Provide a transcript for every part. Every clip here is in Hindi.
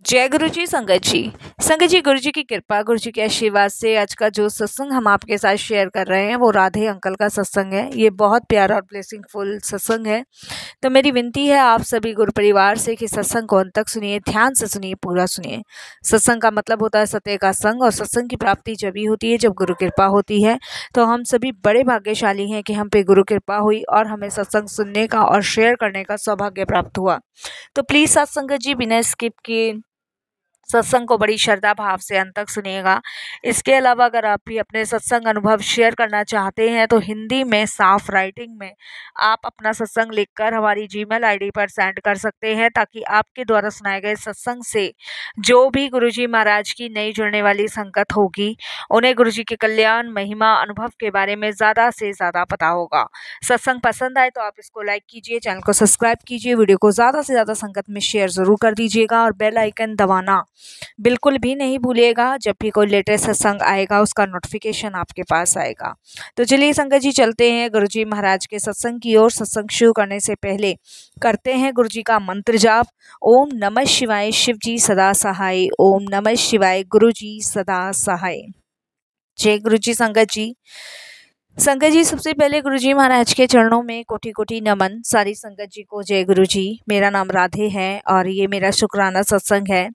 जय गुरु जी। संगत जी, गुरु जी की कृपा, गुरु जी के आशीर्वाद से आज का जो सत्संग हम आपके साथ शेयर कर रहे हैं वो राधे अंकल का सत्संग है। ये बहुत प्यारा और ब्लेसिंगफुल सत्संग है। तो मेरी विनती है आप सभी गुरु परिवार से कि सत्संग को अंत तक सुनिए, ध्यान से सुनिए, पूरा सुनिए। सत्संग का मतलब होता है सत्य का संग, और सत्संग की प्राप्ति जब ही होती है जब गुरु कृपा होती है। तो हम सभी बड़े भाग्यशाली हैं कि हम पे गुरु कृपा हुई और हमें सत्संग सुनने का और शेयर करने का सौभाग्य प्राप्त हुआ। तो प्लीज़ सत्संग जी बिना स्किप किए सत्संग को बड़ी श्रद्धा भाव से अंत तक सुनिएगा। इसके अलावा अगर आप भी अपने सत्संग अनुभव शेयर करना चाहते हैं तो हिंदी में साफ राइटिंग में आप अपना सत्संग लिखकर हमारी जीमेल आईडी पर सेंड कर सकते हैं, ताकि आपके द्वारा सुनाए गए सत्संग से जो भी गुरुजी महाराज की नई जुड़ने वाली संगत होगी उन्हें गुरुजी के कल्याण, महिमा, अनुभव के बारे में ज़्यादा से ज़्यादा पता होगा। सत्संग पसंद आए तो आप इसको लाइक कीजिए, चैनल को सब्सक्राइब कीजिए, वीडियो को ज़्यादा से ज़्यादा संगत में शेयर ज़रूर कर दीजिएगा और बेल आइकन दबाना बिल्कुल भी नहीं भूलिएगा। जब भी कोई लेटेस्ट सत्संग आएगा उसका नोटिफिकेशन आपके पास आएगा। तो चलिए संगत जी चलते हैं गुरुजी महाराज के सत्संग की ओर। सत्संग शुरू करने से पहले करते हैं गुरुजी का मंत्र जाप। ओम नमः शिवाय, शिव जी सदा सहाय। ओम नमः शिवाय, गुरुजी सदा सहाय। जय गुरुजी। संगत जी सबसे पहले गुरुजी महाराज के चरणों में कोटि कोटि नमन। सारी संगत जी को जय गुरुजी। मेरा नाम राधे है और ये मेरा शुक्राना सत्संग है।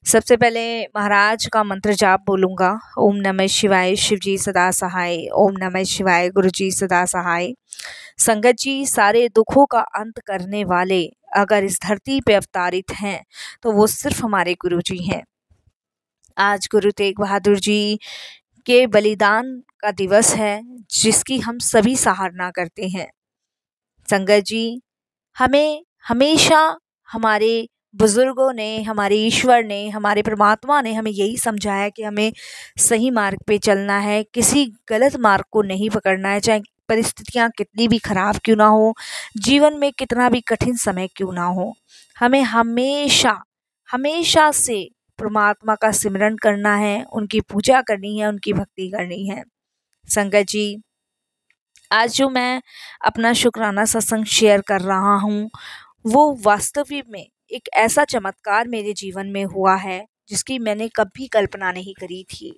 सबसे पहले महाराज का मंत्र जाप बोलूँगा। ओम नमः शिवाय, शिव जी सदा सहाय। ओम नमः शिवाय, गुरु जी सदा सहाय। संगत जी, सारे दुखों का अंत करने वाले अगर इस धरती पे अवतारित हैं तो वो सिर्फ हमारे गुरु जी हैं। आज गुरु तेग बहादुर जी के बलिदान का दिवस है जिसकी हम सभी सराहना करते हैं। संगत जी, हमें हमेशा हमारे बुजुर्गों ने, हमारे ईश्वर ने, हमारे परमात्मा ने हमें यही समझाया कि हमें सही मार्ग पे चलना है, किसी गलत मार्ग को नहीं पकड़ना है। चाहे परिस्थितियाँ कितनी भी खराब क्यों ना हो, जीवन में कितना भी कठिन समय क्यों ना हो, हमें हमेशा हमेशा से परमात्मा का सिमरन करना है, उनकी पूजा करनी है, उनकी भक्ति करनी है। संगत जी, आज जो मैं अपना शुक्राना सत्संग शेयर कर रहा हूँ वो वास्तविक में एक ऐसा चमत्कार मेरे जीवन में हुआ है जिसकी मैंने कभी कल्पना नहीं करी थी।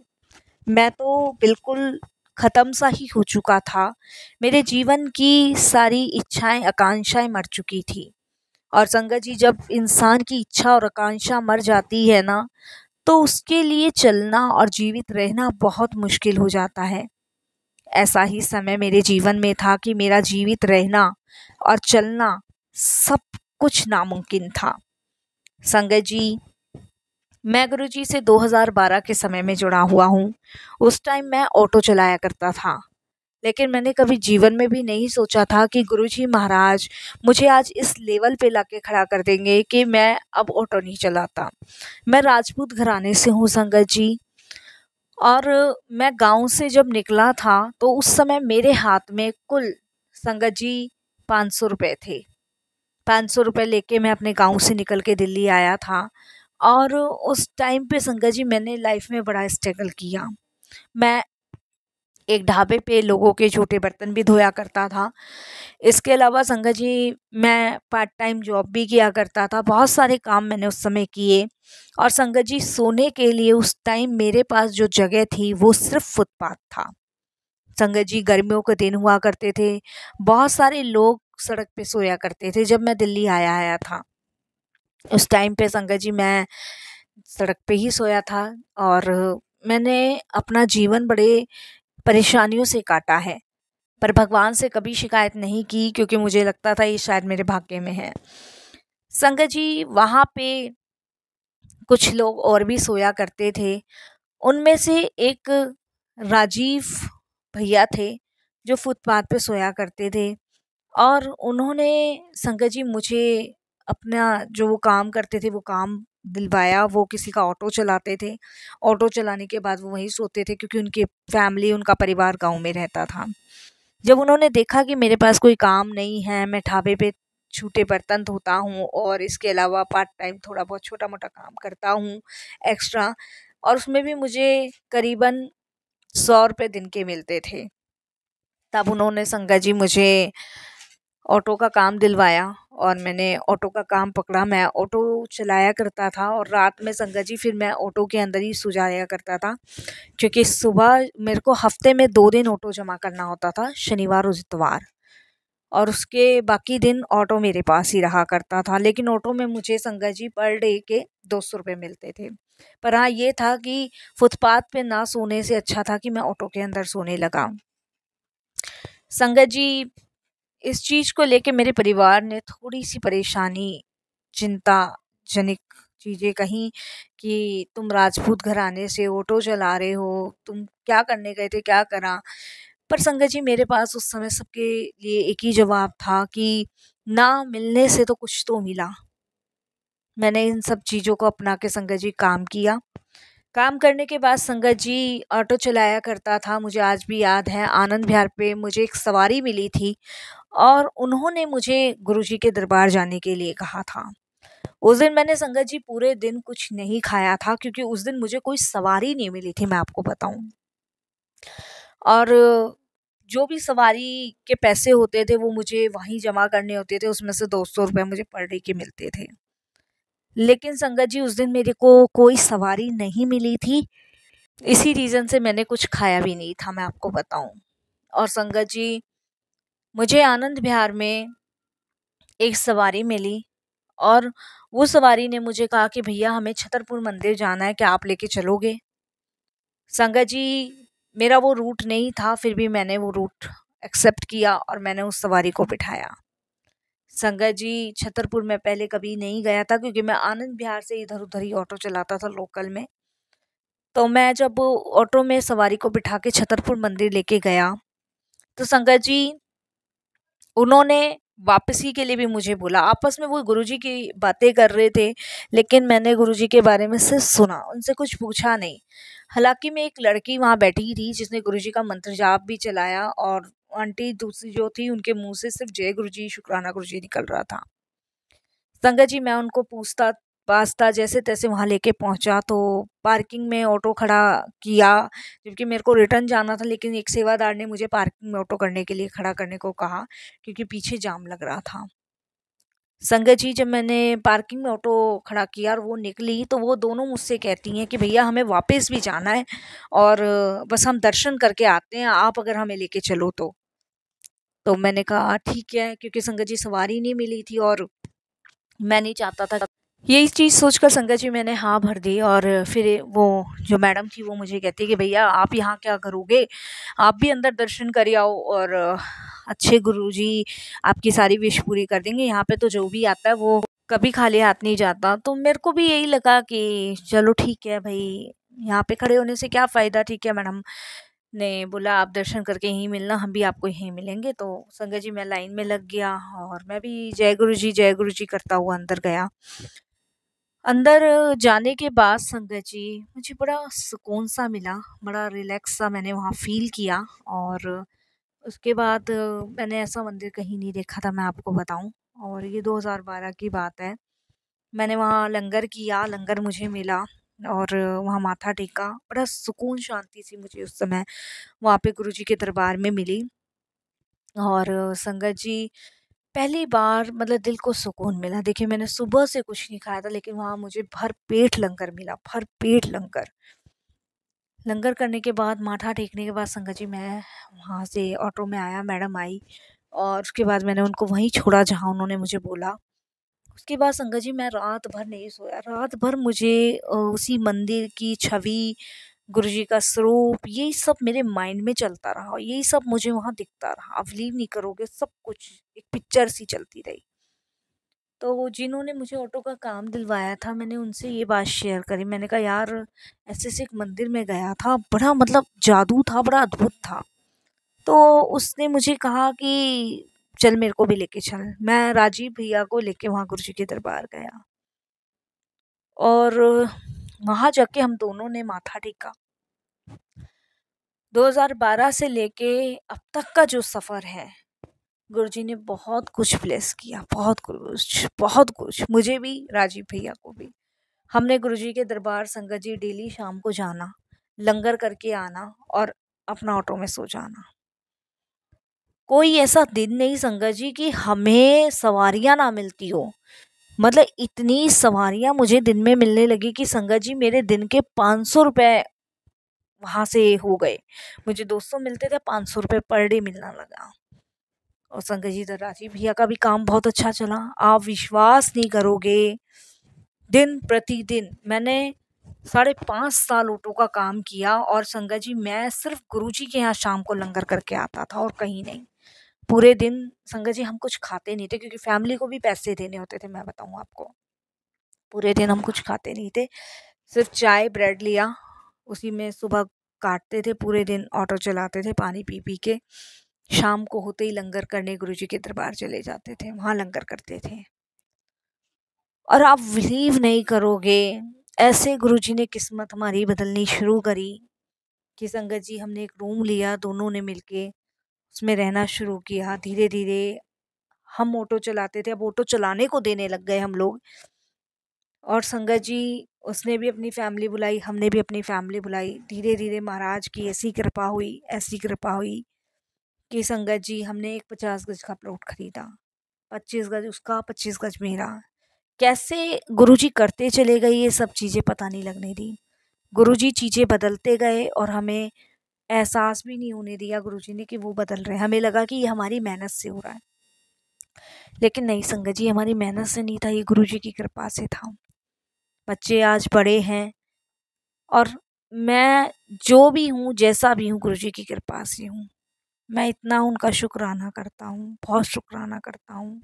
मैं तो बिल्कुल ख़त्म सा ही हो चुका था। मेरे जीवन की सारी इच्छाएं, आकांक्षाएं मर चुकी थी। और संगत जी, जब इंसान की इच्छा और आकांक्षा मर जाती है ना, तो उसके लिए चलना और जीवित रहना बहुत मुश्किल हो जाता है। ऐसा ही समय मेरे जीवन में था कि मेरा जीवित रहना और चलना सब कुछ नामुमकिन था। संगत जी, मैं गुरुजी से 2012 के समय में जुड़ा हुआ हूँ। उस टाइम मैं ऑटो चलाया करता था, लेकिन मैंने कभी जीवन में भी नहीं सोचा था कि गुरुजी महाराज मुझे आज इस लेवल पे लाके खड़ा कर देंगे कि मैं अब ऑटो नहीं चलाता। मैं राजपूत घराने से हूँ संगत जी, और मैं गांव से जब निकला था तो उस समय मेरे हाथ में कुल संगत जी 500 रुपये थे। 500 रुपये लेके मैं अपने गांव से निकल के दिल्ली आया था। और उस टाइम पे संगत जी मैंने लाइफ में बड़ा स्ट्रगल किया। मैं एक ढाबे पे लोगों के छोटे बर्तन भी धोया करता था। इसके अलावा संगत जी मैं पार्ट टाइम जॉब भी किया करता था। बहुत सारे काम मैंने उस समय किए। और संगत जी, सोने के लिए उस टाइम मेरे पास जो जगह थी वो सिर्फ फुटपाथ था। संगत जी, गर्मियों के दिन हुआ करते थे, बहुत सारे लोग सड़क पे सोया करते थे जब मैं दिल्ली आया था। उस टाइम पे संगत जी मैं सड़क पे ही सोया था और मैंने अपना जीवन बड़े परेशानियों से काटा है, पर भगवान से कभी शिकायत नहीं की क्योंकि मुझे लगता था ये शायद मेरे भाग्य में है। संगत जी, वहाँ पे कुछ लोग और भी सोया करते थे। उनमें से एक राजीव भैया थे जो फुटपाथ पे सोया करते थे। और उन्होंने संगत जी मुझे अपना जो वो काम करते थे वो काम दिलवाया। वो किसी का ऑटो चलाते थे। ऑटो चलाने के बाद वो वहीं सोते थे क्योंकि उनकी फैमिली, उनका परिवार गांव में रहता था। जब उन्होंने देखा कि मेरे पास कोई काम नहीं है, मैं ढाबे पे छूटे बर्तन धोता हूँ और इसके अलावा पार्ट टाइम थोड़ा बहुत छोटा मोटा काम करता हूँ एक्स्ट्रा, और उसमें भी मुझे करीबन 100 रुपये दिन के मिलते थे, तब उन्होंने संगत जी मुझे ऑटो का काम दिलवाया और मैंने ऑटो का काम पकड़ा। मैं ऑटो चलाया करता था और रात में संगत जी फिर मैं ऑटो के अंदर ही सो जाया करता था, क्योंकि सुबह मेरे को हफ्ते में 2 दिन ऑटो जमा करना होता था, शनिवार और इतवार, और उसके बाकी दिन ऑटो मेरे पास ही रहा करता था। लेकिन ऑटो में मुझे संगत जी पर डे के 200 रुपये मिलते थे। पर हाँ, ये था कि फुटपाथ पे ना सोने से अच्छा था कि मैं ऑटो के अंदर सोने लगा। संगत जी, इस चीज़ को लेके मेरे परिवार ने थोड़ी-सी परेशानी, चिंताजनक चीज़ें कहीं कि तुम राजपूत घराने से ऑटो चला रहे हो, तुम क्या करने गए थे, क्या करा? पर संगत जी, मेरे पास उस समय सबके लिए एक ही जवाब था कि ना मिलने से तो कुछ तो मिला। मैंने इन सब चीज़ों को अपना के संगत जी काम किया। काम करने के बाद संगत जी ऑटो चलाया करता था। मुझे आज भी याद है, आनंद विहार पे मुझे एक सवारी मिली थी और उन्होंने मुझे गुरुजी के दरबार जाने के लिए कहा था। उस दिन मैंने संगत जी पूरे दिन कुछ नहीं खाया था, क्योंकि उस दिन मुझे कोई सवारी नहीं मिली थी, मैं आपको बताऊं। और जो भी सवारी के पैसे होते थे वो मुझे वहीं जमा करने होते थे, उसमें से 200 रुपये मुझे पर डे के मिलते थे। लेकिन संगत जी, उस दिन मेरे को कोई सवारी नहीं मिली थी, इसी रीज़न से मैंने कुछ खाया भी नहीं था, मैं आपको बताऊं। और संगत जी, मुझे आनंद विहार में एक सवारी मिली और वो सवारी ने मुझे कहा कि भैया हमें छतरपुर मंदिर जाना है, क्या आप लेके चलोगे? संगत जी, मेरा वो रूट नहीं था, फिर भी मैंने वो रूट एक्सेप्ट किया और मैंने उस सवारी को बिठाया। संगत जी, छतरपुर में पहले कभी नहीं गया था, क्योंकि मैं आनंद विहार से इधर उधर ही ऑटो चलाता था लोकल में। तो मैं जब ऑटो में सवारी को बिठा के छतरपुर मंदिर लेके गया, तो संगत जी, उन्होंने वापसी के लिए भी मुझे बोला। आपस में वो गुरुजी की बातें कर रहे थे, लेकिन मैंने गुरुजी के बारे में सिर्फ सुना, उनसे कुछ पूछा नहीं। हालांकि मैं एक लड़की वहाँ बैठी थी जिसने गुरुजी का मंत्र जाप भी चलाया, और आंटी दूसरी जो थी उनके मुंह से सिर्फ जय गुरुजी, शुक्राना गुरुजी निकल रहा था। संगत जी, मैं उनको पूछता पास्ता जैसे तैसे वहाँ लेके पहुँचा, तो पार्किंग में ऑटो खड़ा किया, जबकि मेरे को रिटर्न जाना था, लेकिन एक सेवादार ने मुझे पार्किंग में ऑटो करने के लिए खड़ा करने को कहा, क्योंकि पीछे जाम लग रहा था। संगत जी, जब मैंने पार्किंग में ऑटो खड़ा किया और वो निकली, तो वो दोनों मुझसे कहती हैं कि भैया हमें वापस भी जाना है और बस हम दर्शन करके आते हैं, आप अगर हमें लेके चलो तो मैंने कहा ठीक है, क्योंकि संगत जी सवारी नहीं मिली थी और मैं नहीं चाहता था। यही चीज़ सोचकर संगत जी मैंने हाँ भर दी। और फिर वो जो मैडम थी वो मुझे कहती कि भैया आप यहाँ क्या करोगे, आप भी अंदर दर्शन कर आओ और अच्छे गुरुजी आपकी सारी विश पूरी कर देंगे, यहाँ पे तो जो भी आता है वो कभी खाली हाथ नहीं जाता। तो मेरे को भी यही लगा कि चलो ठीक है भाई, यहाँ पे खड़े होने से क्या फ़ायदा। ठीक है, मैडम ने बोला आप दर्शन करके यहीं मिलना, हम भी आपको यहीं मिलेंगे। तो संगत जी, मैं लाइन में लग गया और मैं भी जय गुरु जी करता हुआ अंदर गया। अंदर जाने के बाद संगत जी, मुझे बड़ा सुकून सा मिला, बड़ा रिलैक्स सा मैंने वहाँ फ़ील किया। और उसके बाद मैंने ऐसा मंदिर कहीं नहीं देखा था, मैं आपको बताऊँ। और ये 2012 की बात है। मैंने वहाँ लंगर किया, लंगर मुझे मिला और वहाँ माथा टेका। बड़ा सुकून, शांति सी मुझे उस समय वहाँ पे गुरुजी के दरबार में मिली। और संगत जी, पहली बार मतलब दिल को सुकून मिला। देखिए, मैंने सुबह से कुछ नहीं खाया था, लेकिन वहाँ मुझे भर पेट लंगर मिला, भर पेट लंगर। लंगर करने के बाद, माथा टेकने के बाद संगत जी, मैं वहाँ से ऑटो में आया, मैडम आई और उसके बाद मैंने उनको वहीं छोड़ा जहाँ उन्होंने मुझे बोला। उसके बाद संगत जी, मैं रात भर नहीं सोया। रात भर मुझे उसी मंदिर की छवि, गुरुजी का स्वरूप, यही सब मेरे माइंड में चलता रहा और यही सब मुझे वहाँ दिखता रहा। आप बिलीव नहीं करोगे, सब कुछ एक पिक्चर सी चलती रही। तो जिन्होंने मुझे ऑटो का काम दिलवाया था, मैंने उनसे ये बात शेयर करी। मैंने कहा यार, ऐसे एक मंदिर में गया था, बड़ा मतलब जादू था, बड़ा अद्भुत था। तो उसने मुझे कहा कि चल मेरे को भी लेके चल। मैं राजीव भैया को लेके वहाँ गुरुजी के दरबार गया और वहाँ जाके हम दोनों ने माथा टेका। 2012 से लेके अब तक का जो सफ़र है, गुरुजी ने बहुत कुछ ब्लेस किया, बहुत कुछ, बहुत कुछ, मुझे भी, राजीव भैया को भी। हमने गुरुजी के दरबार संगत जी डेली शाम को जाना, लंगर करके आना और अपना ऑटो में सो जाना। कोई ऐसा दिन नहीं संगत जी कि हमें सवारियां ना मिलती हो। मतलब इतनी सवारियां मुझे दिन में मिलने लगी कि संगत जी मेरे दिन के 500 रुपये वहां से हो गए। मुझे 200 मिलते थे, 500 रुपये पर डे मिलना लगा। और संगत जी तो राजीव भैया का भी काम बहुत अच्छा चला। आप विश्वास नहीं करोगे, दिन प्रतिदिन मैंने 5.5 साल ऑटो का काम किया। और संगत जी मैं सिर्फ गुरुजी के यहाँ शाम को लंगर करके आता था और कहीं नहीं। पूरे दिन संगत जी हम कुछ खाते नहीं थे, क्योंकि फैमिली को भी पैसे देने होते थे। मैं बताऊं आपको, पूरे दिन हम कुछ खाते नहीं थे, सिर्फ चाय ब्रेड लिया, उसी में सुबह काटते थे, पूरे दिन ऑटो चलाते थे, पानी पी पी के शाम को होते ही लंगर करने गुरुजी के दरबार चले जाते थे, वहाँ लंगर करते थे। और आप बिलीव नहीं करोगे, ऐसे गुरुजी ने किस्मत हमारी बदलनी शुरू करी कि संगत जी हमने एक रूम लिया, दोनों ने मिलके उसमें रहना शुरू किया। धीरे धीरे हम ऑटो चलाते थे, अब ऑटो चलाने को देने लग गए हम लोग। और संगत जी उसने भी अपनी फैमिली बुलाई, हमने भी अपनी फैमिली बुलाई। धीरे धीरे महाराज की ऐसी कृपा हुई, ऐसी कृपा हुई कि संगत जी हमने एक 50 गज का प्लॉट खरीदा। 25 गज उसका, 25 गज मेरा। कैसे गुरुजी करते चले गए ये सब चीज़ें पता नहीं लगने दी। गुरुजी चीज़ें बदलते गए और हमें एहसास भी नहीं होने दिया गुरुजी ने कि वो बदल रहे हैं। हमें लगा कि ये हमारी मेहनत से हो रहा है, लेकिन नहीं संगत जी, हमारी मेहनत से नहीं था, ये गुरुजी की कृपा से था। बच्चे आज बड़े हैं और मैं जो भी हूँ, जैसा भी हूँ, गुरुजी की कृपा से हूँ। मैं इतना उनका शुक्राना करता हूँ, बहुत शुक्राना करता हूँ।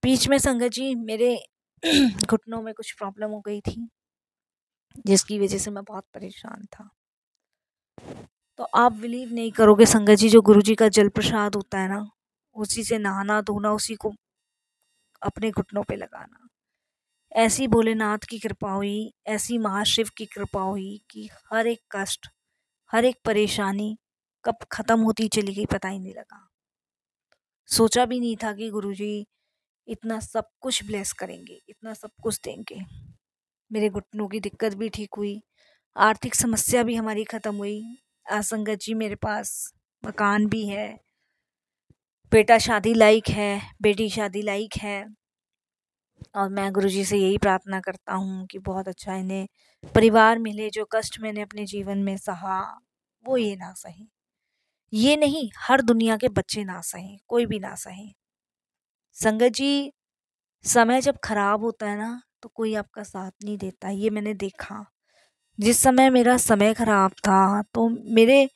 बीच में संगत जी मेरे घुटनों में कुछ प्रॉब्लम हो गई थी, जिसकी वजह से मैं बहुत परेशान था। तो आप बिलीव नहीं करोगे संगत जी, जो गुरुजी का जल प्रसाद होता है ना, उसी से नहाना धोना, उसी को अपने घुटनों पे लगाना। ऐसी भोलेनाथ की कृपा हुई, ऐसी महाशिव की कृपा हुई कि हर एक कष्ट, हर एक परेशानी कब ख़त्म होती चली गई पता ही नहीं लगा। सोचा भी नहीं था कि गुरुजी इतना सब कुछ ब्लेस करेंगे, इतना सब कुछ देंगे। मेरे घुटनों की दिक्कत भी ठीक हुई, आर्थिक समस्या भी हमारी ख़त्म हुई। आज संगत जी मेरे पास मकान भी है, बेटा शादी लायक है, बेटी शादी लायक है। और मैं गुरुजी से यही प्रार्थना करता हूँ कि बहुत अच्छा इन्हें परिवार मिले। जो कष्ट मैंने अपने जीवन में सहा वो ये ना सहे, ये नहीं, हर दुनिया के बच्चे ना सहें, कोई भी ना सहे। संगत जी समय जब खराब होता है ना, तो कोई आपका साथ नहीं देता, ये मैंने देखा। जिस समय मेरा समय खराब था तो मेरे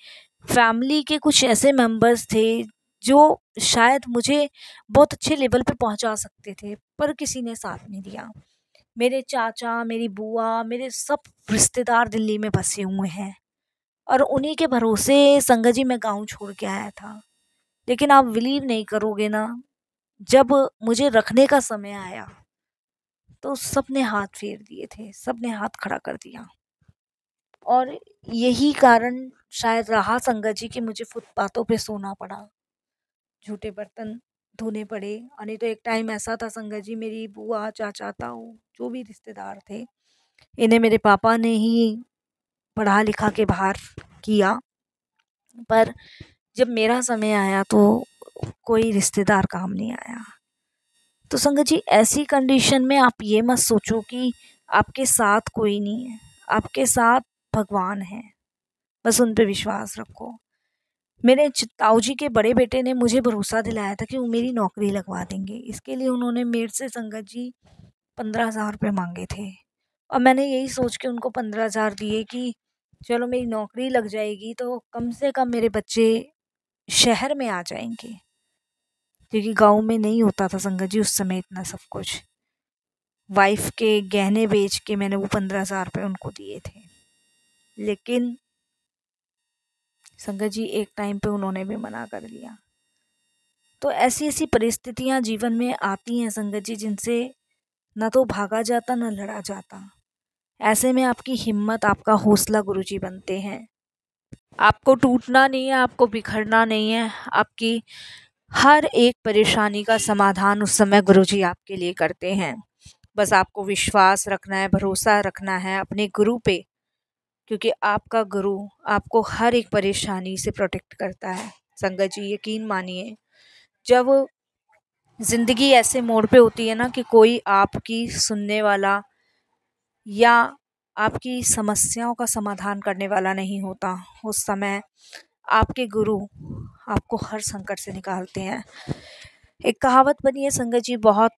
फैमिली के कुछ ऐसे मेंबर्स थे जो शायद मुझे बहुत अच्छे लेवल पे पहुंचा सकते थे, पर किसी ने साथ नहीं दिया। मेरे चाचा, मेरी बुआ, मेरे सब रिश्तेदार दिल्ली में बसे हुए हैं और उन्हीं के भरोसे संगत जी मैं गाँव छोड़ के आया था। लेकिन आप बिलीव नहीं करोगे ना, जब मुझे रखने का समय आया तो सबने हाथ फेर दिए थे, सबने हाथ खड़ा कर दिया। और यही कारण शायद रहा संगत जी कि मुझे फुटपाथों पे सोना पड़ा, झूठे बर्तन धोने पड़े। और नहीं तो एक टाइम ऐसा था संगत जी, मेरी बुआ, चाचा, ताऊ, जो भी रिश्तेदार थे, इन्हें मेरे पापा ने ही पढ़ा लिखा के बाहर किया। पर जब मेरा समय आया तो कोई रिश्तेदार काम नहीं आया। तो संगत जी ऐसी कंडीशन में आप ये मत सोचो कि आपके साथ कोई नहीं है, आपके साथ भगवान है, बस उन पे विश्वास रखो। मेरे ताऊ जी के बड़े बेटे ने मुझे भरोसा दिलाया था कि वो मेरी नौकरी लगवा देंगे। इसके लिए उन्होंने मेरे से संगत जी 15,000 रुपये मांगे थे और मैंने यही सोच के उनको 15,000 दिए कि चलो मेरी नौकरी लग जाएगी तो कम से कम मेरे बच्चे शहर में आ जाएंगे, क्योंकि गांव में नहीं होता था संगत जी उस समय इतना सब कुछ। वाइफ के गहने बेच के मैंने वो 15,000 रुपये उनको दिए थे। लेकिन संगत जी एक टाइम पे उन्होंने भी मना कर दिया। तो ऐसी ऐसी परिस्थितियां जीवन में आती हैं संगत जी, जिनसे ना तो भागा जाता ना लड़ा जाता। ऐसे में आपकी हिम्मत, आपका हौसला गुरुजी बनते हैं। आपको टूटना नहीं है, आपको बिखरना नहीं है। आपकी हर एक परेशानी का समाधान उस समय गुरुजी आपके लिए करते हैं। बस आपको विश्वास रखना है, भरोसा रखना है अपने गुरु पे, क्योंकि आपका गुरु आपको हर एक परेशानी से प्रोटेक्ट करता है। संगत जी यकीन मानिए, जब ज़िंदगी ऐसे मोड़ पे होती है ना कि कोई आपकी सुनने वाला या आपकी समस्याओं का समाधान करने वाला नहीं होता, उस समय आपके गुरु आपको हर संकट से निकालते हैं। एक कहावत बनी है संगत जी, बहुत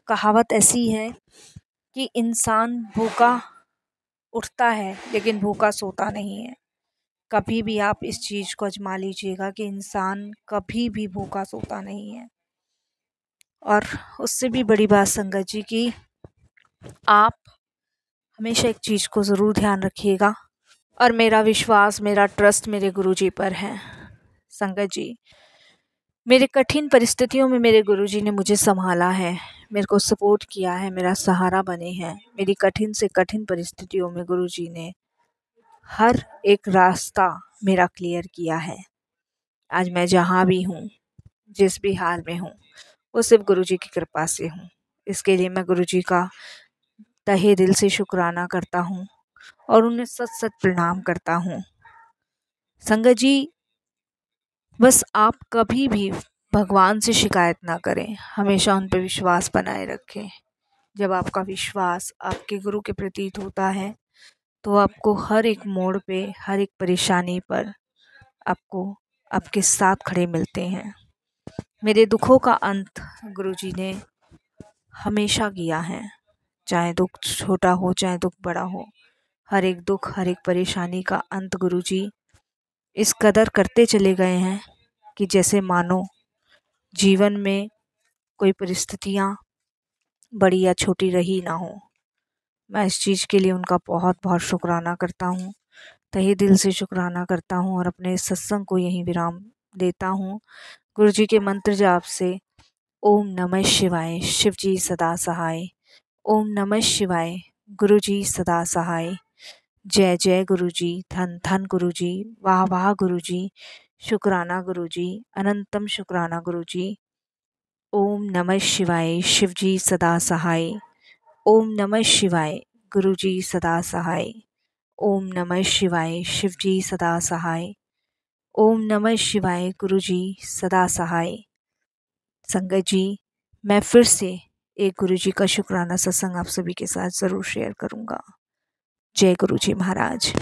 कहावत ऐसी है कि इंसान भूखा उठता है लेकिन भूखा सोता नहीं है। कभी भी आप इस चीज़ को आजमा लीजिएगा कि इंसान कभी भी भूखा सोता नहीं है। और उससे भी बड़ी बात संगत जी कि आप हमेशा एक चीज़ को ज़रूर ध्यान रखिएगा, और मेरा विश्वास, मेरा ट्रस्ट मेरे गुरुजी पर है। संगत जी, मेरे कठिन परिस्थितियों में मेरे गुरुजी ने मुझे संभाला है, मेरे को सपोर्ट किया है, मेरा सहारा बने हैं। मेरी कठिन से कठिन परिस्थितियों में गुरुजी ने हर एक रास्ता मेरा क्लियर किया है। आज मैं जहाँ भी हूँ, जिस भी हाल में हूँ, वो सिर्फ गुरुजी की कृपा से हूँ। इसके लिए मैं गुरुजी का तहे दिल से शुक्राना करता हूँ और उन्हें सच सच प्रणाम करता हूँ। संगत जी, बस आप कभी भी भगवान से शिकायत ना करें, हमेशा उन पर विश्वास बनाए रखें। जब आपका विश्वास आपके गुरु के प्रति होता है तो आपको हर एक मोड़ पे, हर एक परेशानी पर आपको आपके साथ खड़े मिलते हैं। मेरे दुखों का अंत गुरुजी ने हमेशा किया है, चाहे दुख छोटा हो चाहे दुख बड़ा हो। हर एक दुख, हर एक परेशानी का अंत गुरुजी इस कदर करते चले गए हैं कि जैसे मानो जीवन में कोई परिस्थितियाँ बड़ी या छोटी रही ना हो। मैं इस चीज़ के लिए उनका बहुत बहुत शुक्राना करता हूँ, तहे दिल से शुक्राना करता हूँ और अपने सत्संग को यहीं विराम देता हूँ। गुरुजी के मंत्र जाप से ओम नमः शिवाय, शिव जी सदा सहाय। ओम नमः शिवाय, गुरुजी सदा सहाय। जय जय गुरुजी, धन धन गुरुजी, वाह वाह गुरुजी, शुक्राना गुरुजी, अनंतम शुक्राना गुरुजी। ओम नमः शिवाय, शिव जी सदा सहाय। ओम नमः शिवाय, गुरुजी सदा सहाय। ओम नमः शिवाय, शिव जी सदा सहाय। ओम नमः शिवाय, गुरुजी सदा सहाय। संगत जी, मैं फिर से एक गुरुजी का शुक्राना सत्संग आप सभी के साथ ज़रूर शेयर करूँगा। जय गुरुजी महाराज।